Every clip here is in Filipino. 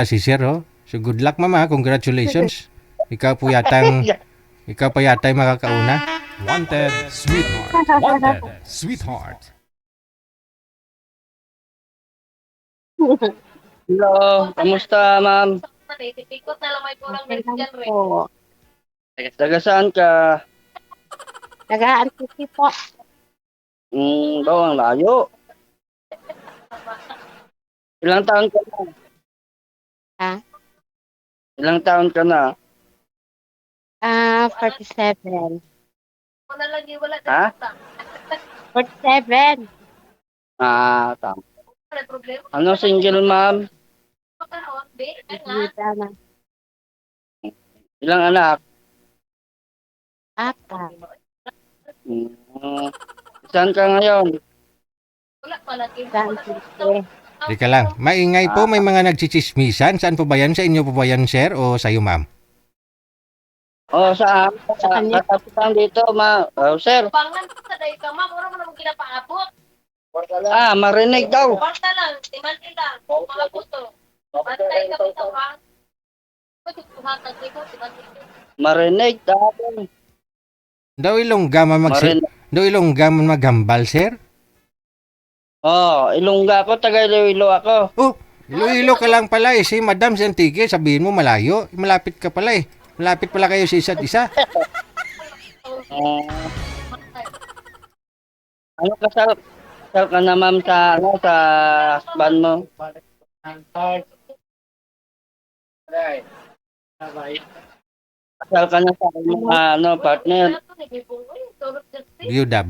si Sir, oh. So good luck mama, congratulations. Ikaw po yatang ikaw pa yata yung makakauna. Wanted, sweetheart. Wanted, sweetheart. Hello, kamusta ma'am? Okay lang po. Taga saan ka? Nag-aantiki po. Ang layo. Ilang taon ka na? Ha? Ilang taon ka na? 47. Ha? 47. Tama. Ano single ma'am? Bida na. Ilang anak? Apat. Hmm, saan ka ngayon? Santike. Teka lang, maingay po, may mga nagchichismisan. Saan po ba yan? Sa inyo po ba yan, sir, o sa'yo, ma'am? Sa Sa kanya. katapusan dito ma. Sir. Pangan sa day ka, ma'am. Wala mo namang ginapaabot. Marinig daw. Basta lang, timan lang. Mga puto. Bantay ka bitaw, ha? Pagkukuhatan ko, timan. Marinig daw. Daw ilongga man Marinig. daw ilongga man maghambal, sir? Ilongga ko, taga Iloilo ako. Oh, Iloilo ka lang pala eh. Si Madam Santique, sabihin mo malayo. Malapit ka pala eh. Malapit pala kayo sa isa't isa. Ano kasal ka na ma'am sa husband mo? Kasal ka na sa partner. Biyuda.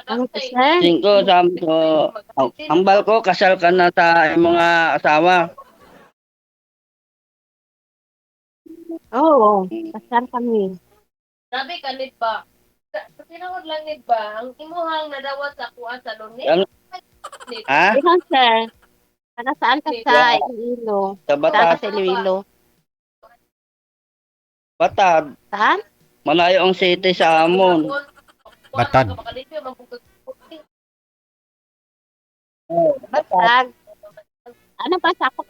Ano po, sir? Singko sabi ko, hambal ko kasal ka na sa mga asawa. Oo. Kasal kami. Sabi ka, nid ba? Sa tinawag lang, nid ba? Ang imuhang nadawat sa kuha sa lunes. Ano? Ha? Ilan, sir? Para saan ka sa Iloilo? Sa Saan ka Batad. sa Iloilo? Batad. Saan? Malayo ang city sa Amon. Batad. Batag. Ano ba sa ako?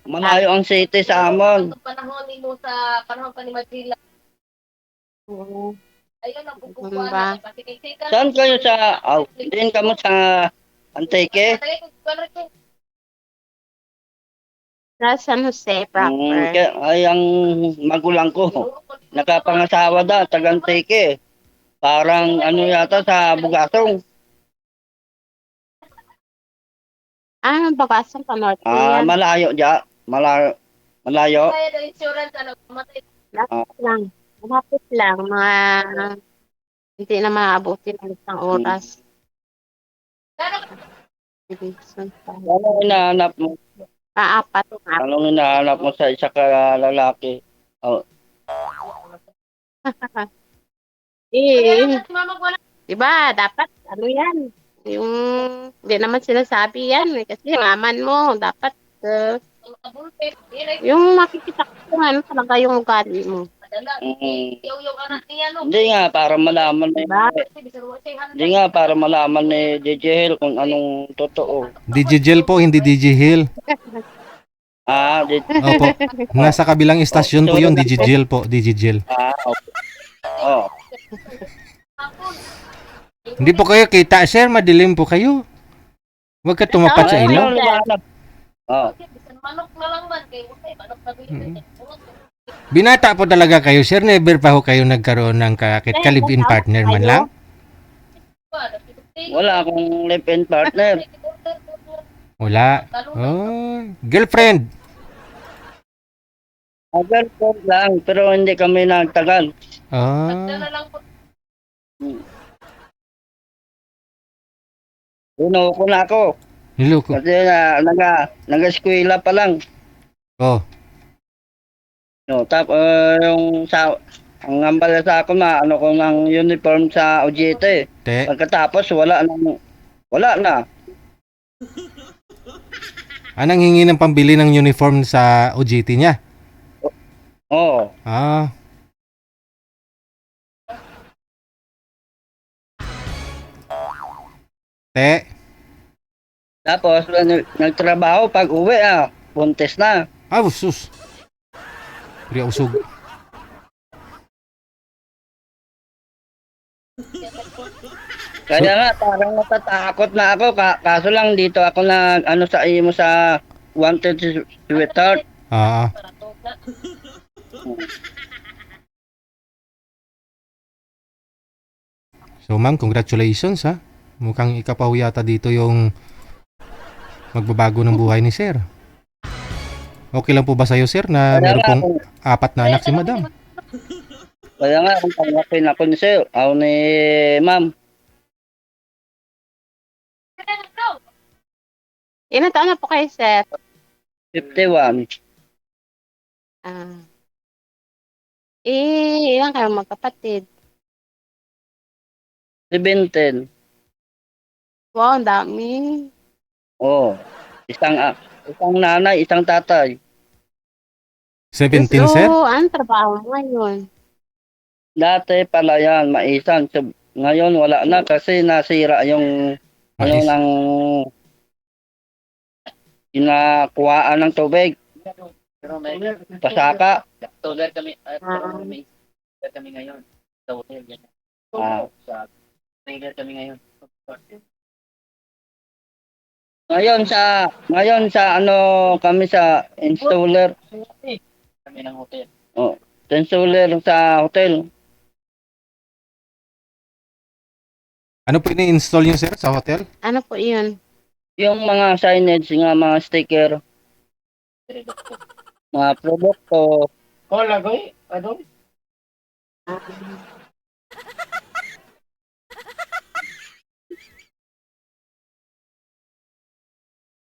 Malayo ang city sa Amon. Panahon ni mo sa panahon pa ni Madrila. Oo. Ayun ang Ba? pupukuan. Saan kayo sa, din ka mo sa Antique? Sa San Jose proper. Ay, ang magulang ko. Nakapangasawa da, taga Antique. Parang ano yata sa Bugasong. Bagasang pa norte yan. Malayo dya. Malayo. Kaya daw insurance, ano, matay. Lapit lang. Malapit lang. Mga hindi na maabutin ng isang oras. Anong hinahanap mo? Apat. Anong hinahanap mo sa isa ka lalaki? Diba, dapat, ano yan? Yung, hindi naman sinasabi yan. Kasi yung aman mo, dapat, yung makikita ko kung ano talaga yung ugali mo. Hindi nga, para malaman ni, Diba? hindi nga, para malaman ni DJ Hill kung anong totoo. Digigel po, hindi Digihil. Opo. Nasa kabilang istasyon po yun, Digigel po, Digigel. Okay. Oh. Hindi po kayo kita, sir. Madilim po kayo. Huwag ka tumapat sa ilaw. Manok na lang man. Manok na bilhin. Binata po talaga kayo, sir. Never pa ho kayo nagkaroon ng ka-live-in partner man lang. Wala akong live-in partner. Wala. Oh, girlfriend. Girlfriend lang, pero hindi kami nagtagal. Na lang po. Ko na ako. Niloko. Kasi nag-eskwela pa lang. Oh, No, yung ang ambala sa ako na ano ko ng uniform sa OJT. te. Pagkatapos wala na. Anong hingi ng pambili ng uniform sa OJT niya? Oo. Ah. Te. Tapos, nagtrabaho pag uwi, buntis na. Ah, sus. Pri usog. Kaya nga, parang natatakot na ako. Kaso lang, dito ako ano sa imo sa Wanted Sweetheart. Ah, so ma'am, congratulations ha. Mukhang ikapaw yata dito yung magbabago ng buhay ni sir. Okay lang po ba sa'yo sir na Kaya meron nga, pong 4 na anak si madam? kung tanggapin ako ni sir, ako ni ma'am, Ilan taon na po kayo, sir? 51. Ah. Ilan kayo magkapatid? 17. Wow, ang dami. Oh, isang nanay, isang tatay. 17 sir? So, anong trabaho mo ngayon? Dati pala yan, maisan. So, ngayon wala na kasi nasira yung ano Mais. ng inakuhaan ng tubig. Pasaka. Tuloy kami, Ah. may kami ngayon. Sa hotel, yan. Ah, May kami ngayon. ngayon sa ano kami sa installer. Kami ng hotel. Oh, installer sa hotel. Ano po ini-install niyo sir sa hotel? Ano po yun? Yung mga signage, nga mga sticker, mga produkto. Oh, lagoy? Ano?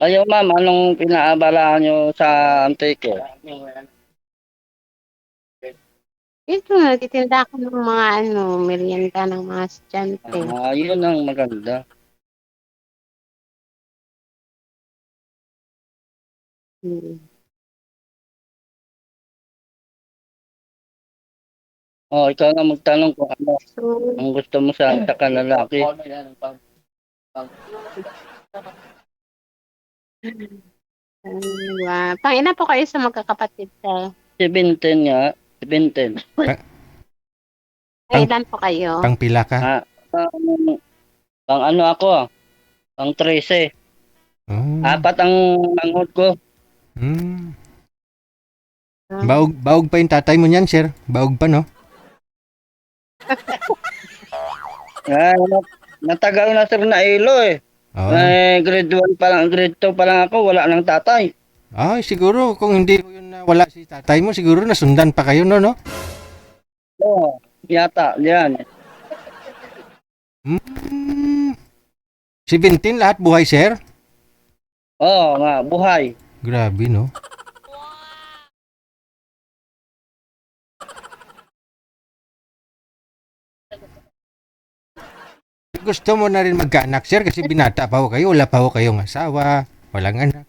Kayo ma'am, anong pinaabalaan nyo sa Antique? Ito, nagtitinda ako ng mga merienda ng mga estudyante. Yun ang maganda. Hmm. Oh, ikaw na magtanong kung ano So, ang gusto mo sa lalaki. Pang-ina po kayo sa magkakapatid, sir? 17 nga, 17. Ilan po kayo? Pang pila ka? Pang ano ako, pang 13. Oh. 4 ang manghod ko. Hmm. Baog pa yung tatay mo niyan sir. Baog pa no? Natagal na sir na ilo eh. Oh. Grade 1 pa lang, grade 2 pa lang ako, wala nang tatay. Ay, siguro kung hindi ko yun na wala si tatay mo, siguro nasundan pa kayo no? Oo, yata, yan. Hmm. 17 lahat buhay sir? Oo nga, buhay. Grabe no? Gusto mo na rin magkaanak sir kasi binata pa ho kayo, wala pa ho kayong asawa, walang anak.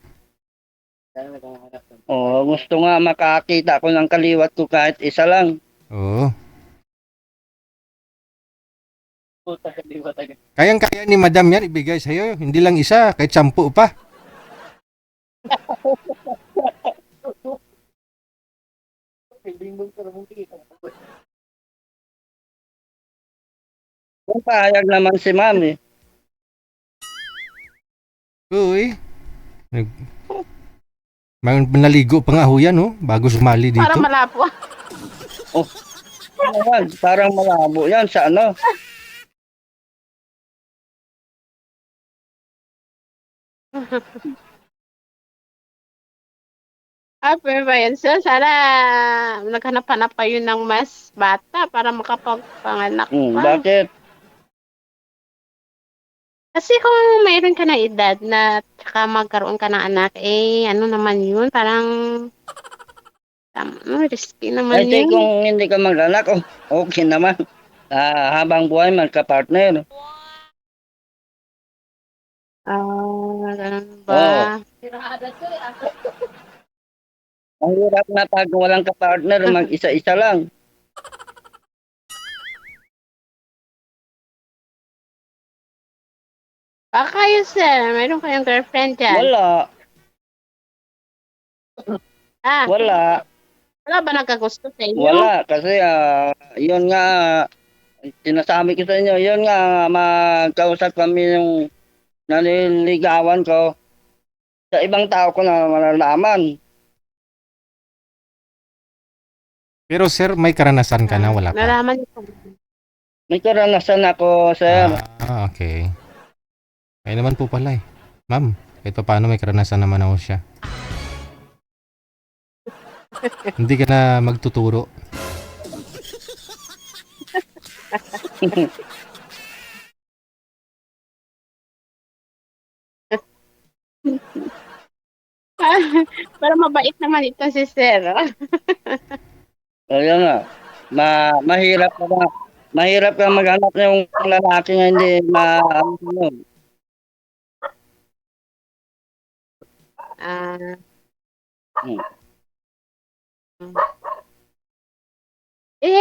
Oo, gusto nga makakita ko ng kaliwat ko kahit isa lang. Oo. Kayang-kaya ni madam yan ibigay sa'yo, hindi lang isa, kahit 10 pa. Kung pahayag naman si mami. Uy. Naligo pa nga ho yan, oh, bago sumali dito. Parang malabo. Parang malabo yan sa ano. Pero ba yan, sir? Sana naghanap-hanap pa yun ng mas bata para makapagpanganak pa. Bakit? Kasi kung mayroon ka na edad na tsaka magkaroon ka ng anak, ano naman yun? Parang risky naman Ay, yun. kung hindi ka mag-anak, okay naman. Habang buhay, magka-partner. Ganun ba? Ang hirap na pag walang ka-partner, mag-isa-isa lang. Baka kayo, sir. Meron kayong girlfriend dyan. Wala, Ah, wala, wala ba nagkagusto sa inyo? wala. Kasi yun nga, sinasabi ko sa inyo, yun nga, magkausap kami yung naliligawan ko. Sa ibang tao ko na malalaman. Pero sir, may karanasan ka na, wala pa? Nalaman niyo po. May karanasan ako, sir. Okay. Kaya naman po pala eh. Ma'am, kahit pa paano may karanasan naman ako siya. Hindi ka na magtuturo. Pero mabait naman ito si sir. Ayun nga. Mahirap ka na. Mahirap ka maghanap ng lalaki na hindi ano. Ah, Hmm.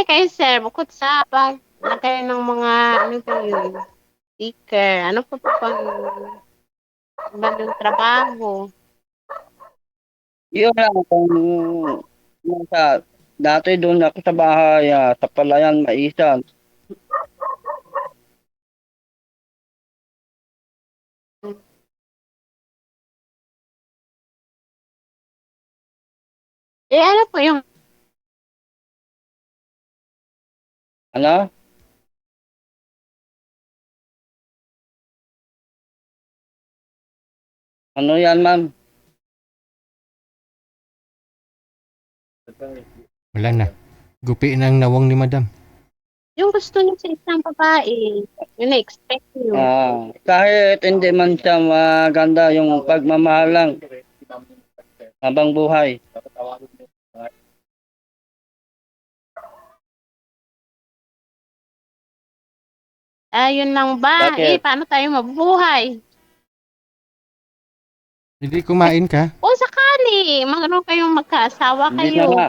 kayo sir, bukod sa pag kayo ng mga ano kayo, sticker, ano pa pa pang ibang trabaho? Yun lang kung nasa dati doon ako sa bahay, sa Palayan, Maisan. Ano po yung Ano? Ano yan, ma'am? Wala na. Gupi ng nawang ni madam. yung gusto niyo sa isang babae? Yung na-expect niyo? Kahit hindi man siya maganda yung pagmamahal lang habang buhay. Yun lang ba? Bakit? Paano tayo mabubuhay? Hindi kumain ka? O sakali, magano kayong magkaasawa Hindi na kayo. nga.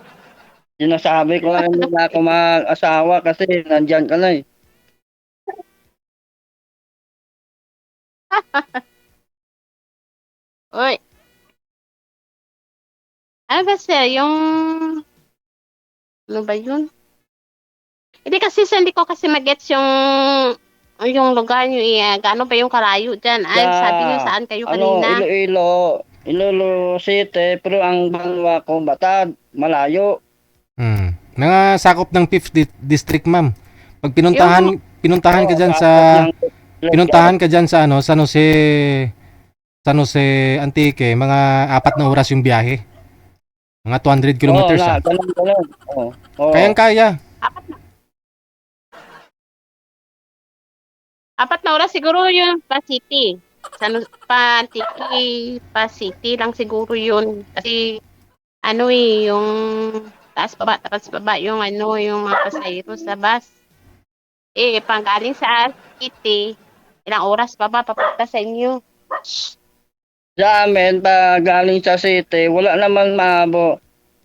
Sinasabi ko lang hindi na ako mag-asawa kasi nandyan ka na eh. Oy. Ano ba sir, yung ano ba yun? Hindi kasi sir, hindi ko kasi magets yung lugar niyo gaano ba yung kalayo dyan? Sabi niyo saan kayo kanina? Iloilo City, pero ang banwa ko Batad, malayo. Nangasakop ng 5th District, ma'am. Pag pinuntahan ka diyan sa San Jose Antique, mga 4 na oras yung biyahe. Mga 200 kilometers. Ganun. Oo. Kayang-kaya. 4 na oras siguro yun pa city. Antique, pa city lang siguro yun. Kasi yung taas baba yung yung mga pasahero sa bus. Panggaling sa city, ilang oras pa ba papunta sa inyo? Sa amin, pag galing sa city, wala naman maabo.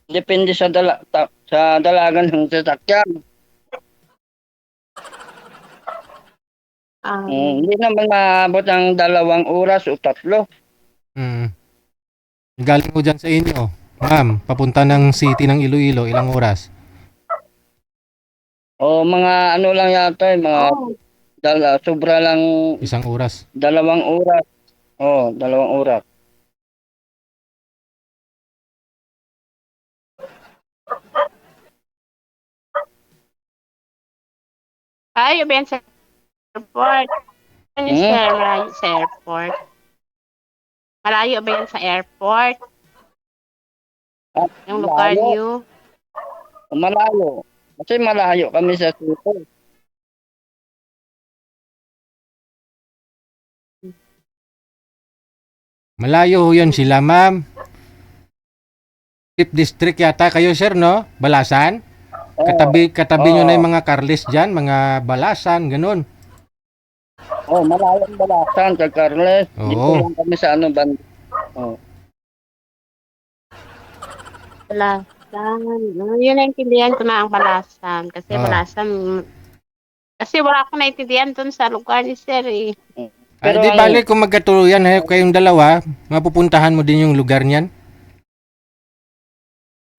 Depende sa dalagan ng sasakyan. Hindi naman maabot ang 2 oras o 3. Galing mo dyan sa inyo, ma'am, papunta ng city ng Iloilo, ilang oras? O mga ano lang yata, sobra lang 1 oras. 2 oras. 2 oras. Kayo ba yan sa airport? Ano sir, malayo sa airport? Malayo ba yan sa airport? Yung lugar niyo? Malayo. Kasi malayo kami sa city. Malayo yan sila, ma'am. 5th District yata kayo, sir, no? Balasan? Katabi nyo na yung mga Carles dyan, mga Balasan, ganun. Malayo ang Balasan, kay Carles. Oo. Dito lang kami sa banda. Balasan. Yun naintindihan ko na ang Balasan. Kasi Balasan, kasi wala akong naintindihan dun sa lugar ni sir eh. Pero Di bali kung magkatuluyan kayong dalawa, mapupuntahan mo din yung lugar niyan.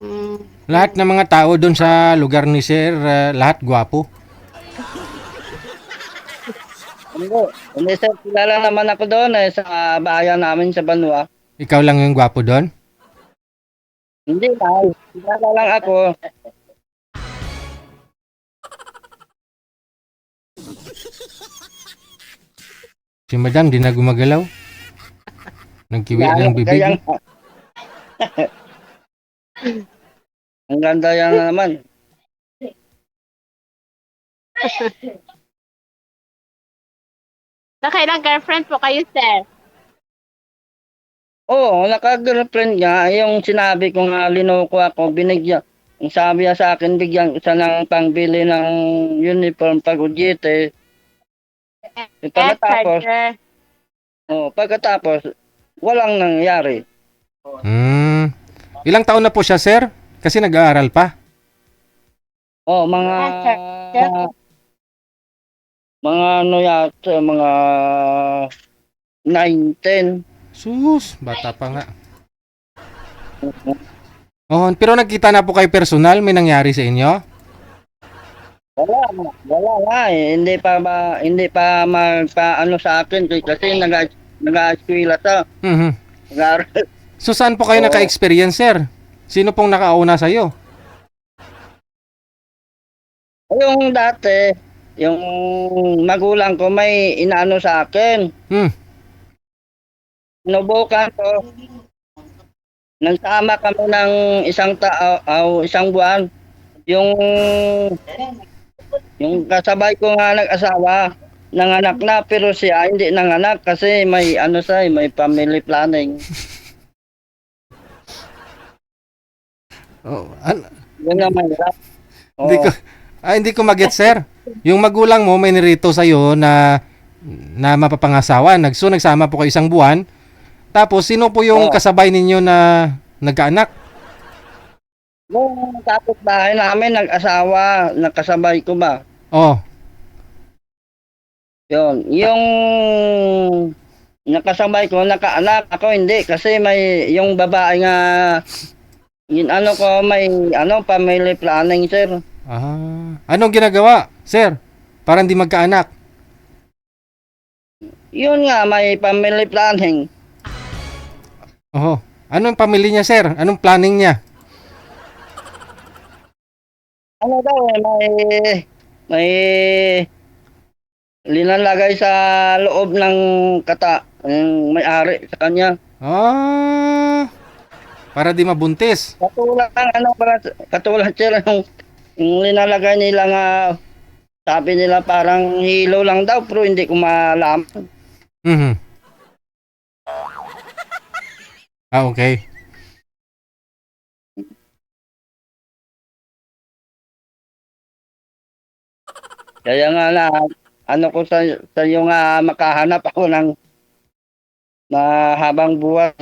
Mm. Lahat ng mga tao doon sa lugar ni Sir, lahat gwapo. Hindi sir, kilala naman ako doon sa bayan namin sa Banwa. Ikaw lang yung gwapo doon? Hindi na, kilala lang ako. Si Madam, di na gumagalaw. Nagkiwi ng bibig. Kaya nga. Ang ganda yan naman. Nakailang girlfriend po kayo, sir? Oo, naka-girlfriend niya. Yung sinabi ko nga, linoko ako, binigyan. Ang sabi niya sa akin, bigyan ko siya ng pangbili ng uniform pag-udyete. Pagkatapos, Charger. pagkatapos, walang nangyari. Ilang taon na po siya, Sir? Kasi nag-aaral pa. Mga Sir. mga ano yata, mga 9, 10. Sus, bata pa nga. Oh, pero nagkita na po kayo personal, may nangyari sa inyo? Wala nga eh. Hindi pa magpaano sa akin kasi nag-eskwela sa Mhm. nag-aaral. So saan po kayo Oo. naka-experience, Sir? Sino pong nakauna sa iyo? Yung dati, yung magulang ko may inaano sa akin. Hmm. Sinubukan ko. Nagsama kami ng isang buwan. Yung kasabay ko nga nag-asawa, nanganak na pero siya hindi nanganak kasi may may family planning. Oh, Yun ang mahirap. hindi ko mag-get, Sir. Yung magulang mo may nirito sa iyo na mapapangasawa. Nagsama po kayo isang buwan. Tapos sino po yung Oo. kasabay ninyo na nagkaanak? Nung kapitbahay namin nag-asawa, nakasabay ko ba? Oh, Yun. Yung nakasabay ko, nakaanak. Ako hindi kasi may yung babae nga may family planning, sir. anong ginagawa, Sir? Para hindi magkaanak. Yun nga, may family planning. Oh, anong pamilya niya, Sir? Anong planning niya? Ano daw may linalagay sa loob ng yung may-ari sa kanya. Para di mabuntis. Katulad sir, yung linalagay nila nga, sabi nila parang hilo lang daw, pero hindi ko malaman. Mhm. Okay. Kaya nga ko sa iyo nga makahanap ako ng mahabang buhay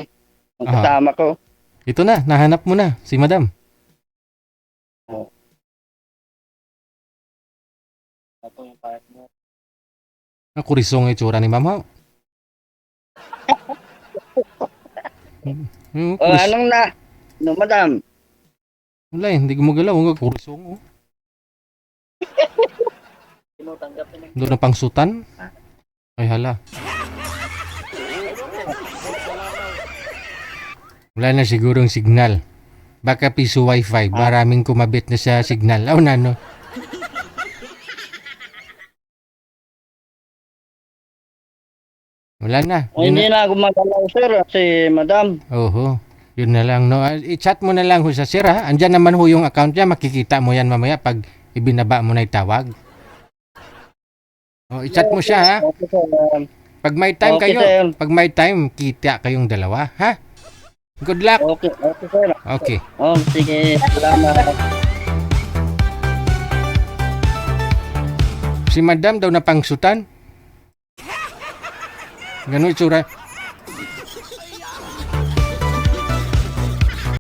ng kasama ko. Ito na, nahanap mo na si Madam. Ako yung part mo. Nakurisong itsura ni Mama. Anong madam? Wala, hindi gumagalaw. Ang kurisong. Oh. Tinutanggap na Doon na pangsutan. Ay hala. Wala na sigurong signal. Baka piso wifi. Maraming kumabit na sa signal. Oh, nano. Wala na. Hindi na gumagalaw sir si madam. Oho. Yun na lang, no? I-chat mo na lang ho sa sir, ha? Andyan naman ho yung account niya. Makikita mo yan mamaya pag ibinaba mo na itawag. O, i-chat mo siya, ha? Okay, sir. Pag may time Okay, kayo, sir. pag may time, kita kayong dalawa, ha? Good luck. Okay, sir. Okay. Sige. Salamat. Si Madam daw na pangsutan. Ganun itsura.